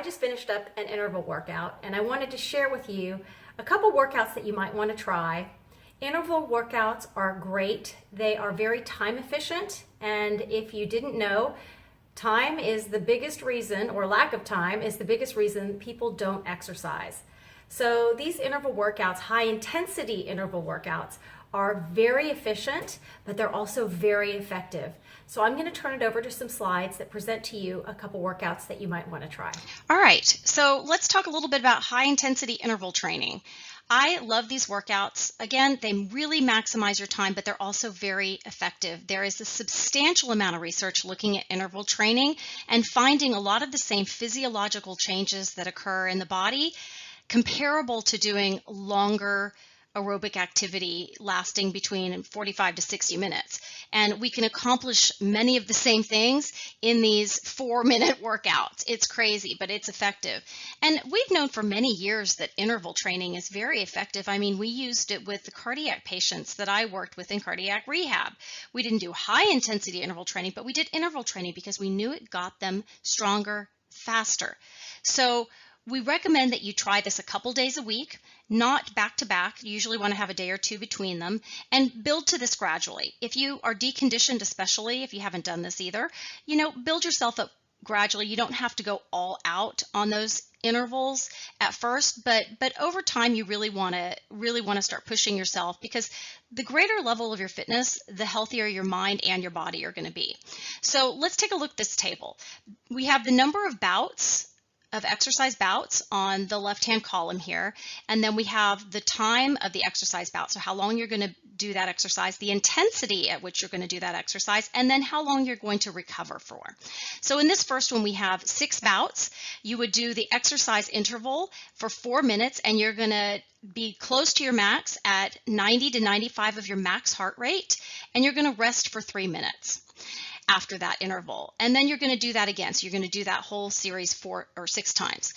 just finished up an interval workout and I wanted to share with you a couple workouts that you might want to try. Interval workouts are great. They are very time efficient, and if you didn't know, time is the biggest reason, or lack of time is the biggest reason people don't exercise. So these interval workouts, high intensity interval workouts, are very efficient, but they're also very effective. So I'm going to turn it over to some slides that present to you a couple workouts that you might want to try. All right, so let's talk a little bit about high intensity interval training. I love these workouts. Again, they really maximize your time, but they're also very effective. There is a substantial amount of research looking at interval training and finding a lot of the same physiological changes that occur in the body comparable to doing longer aerobic activity lasting between 45 to 60 minutes. And we can accomplish many of the same things in these 4-minute workouts. It's crazy, but it's effective. And we've known for many years that interval training is very effective. I mean, we used it with the cardiac patients that I worked with in cardiac rehab. We didn't do high intensity interval training, but we did interval training because we knew it got them stronger, faster. So we recommend that you try this a couple days a week, not back to back. You usually want to have a day or two between them, and build to this gradually. If you are deconditioned, especially if you haven't done this either, build yourself up gradually. You don't have to go all out on those intervals at first, but over time you really want to start pushing yourself, because the greater level of your fitness, the healthier your mind and your body are going to be. So let's take a look at this table. We have the number of bouts of exercise bouts on the left-hand column here, and then we have the time of the exercise bout, so how long you're going to do that exercise, the intensity at which you're going to do that exercise, and then how long you're going to recover for. So in this first one, we have 6 bouts. You would do the exercise interval for 4 minutes, and you're going to be close to your max at 90 to 95 of your max heart rate, and you're going to rest for 3 minutes after that interval. And then you're going to do that again. So you're going to do that whole series 4 or 6 times.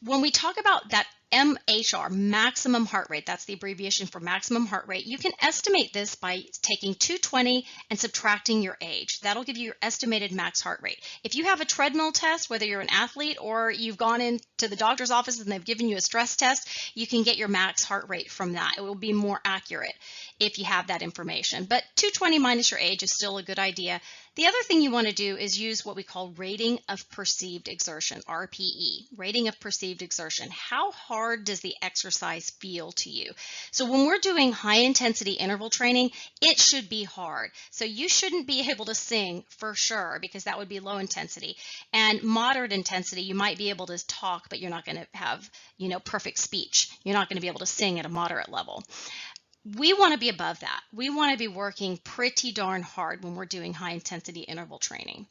When we talk about that MHR, maximum heart rate, that's the abbreviation for maximum heart rate, you can estimate this by taking 220 and subtracting your age. That'll give you your estimated max heart rate. If you have a treadmill test, whether you're an athlete or you've gone into the doctor's office and they've given you a stress test, you can get your max heart rate from that. It will be more accurate if you have that information. But 220 minus your age is still a good idea. The other thing you want to do is use what we call rating of perceived exertion, RPE, rating of perceived exertion. How hard does the exercise feel to you? So when we're doing high intensity interval training, it should be hard. So you shouldn't be able to sing for sure, because that would be low intensity. And moderate intensity, you might be able to talk, but you're not going to have, perfect speech. You're not going to be able to sing at a moderate level. We want to be above that. We want to be working pretty darn hard when we're doing high intensity interval training.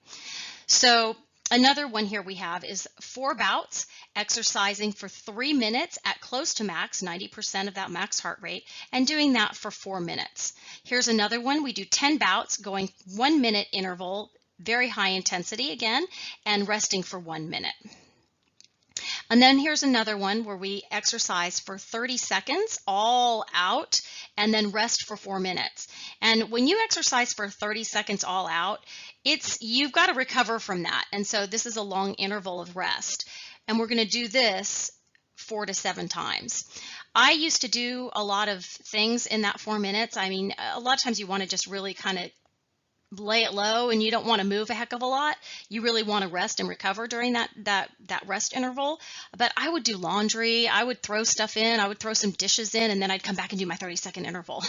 So another one here we have is 4 bouts, exercising for 3 minutes at close to max, 90% of that max heart rate, and doing that for 4 minutes. Here's another one. We do 10 bouts, going 1 minute interval, very high intensity again, and resting for 1 minute. And then here's another one where we exercise for 30 seconds all out and then rest for 4 minutes. And when you exercise for 30 seconds all out, you've got to recover from that. And so this is a long interval of rest. And we're going to do this 4 to 7 times. I used to do a lot of things in that 4 minutes. I mean, a lot of times you want to just really kind of lay it low and you don't want to move a heck of a lot. You really want to rest and recover during that rest interval. But I would do laundry, I would throw stuff in, I would throw some dishes in, and then I'd come back and do my 30-second interval.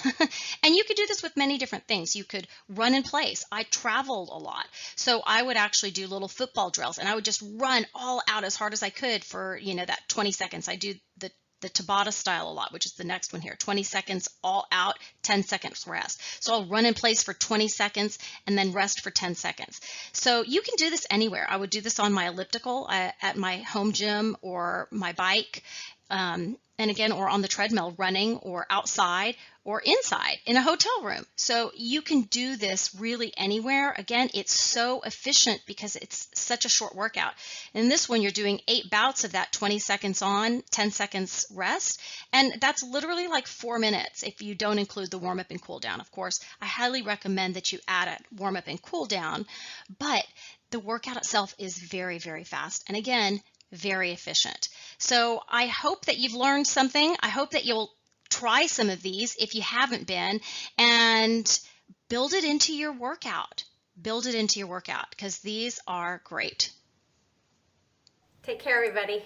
And you could do this with many different things. You could run in place. I traveled a lot, so I would actually do little football drills, and I would just run all out as hard as I could for that 20 seconds. I do the Tabata style a lot, which is the next one here. 20 seconds all out, 10 seconds rest. So I'll run in place for 20 seconds and then rest for 10 seconds. So you can do this anywhere. I would do this on my elliptical at my home gym or my bike. And again, or on the treadmill running, or outside or inside in a hotel room. So you can do this really anywhere. Again, it's so efficient because it's such a short workout. In this one, you're doing 8 bouts of that 20 seconds on, 10 seconds rest. And that's literally like 4 minutes if you don't include the warm up and cool down. Of course, I highly recommend that you add a warm up and cool down, but the workout itself is very, very fast. And again, very efficient. So I hope that you've learned something. I hope that you'll try some of these if you haven't been, and build it into your workout. Build it into your workout because these are great. Take care, everybody.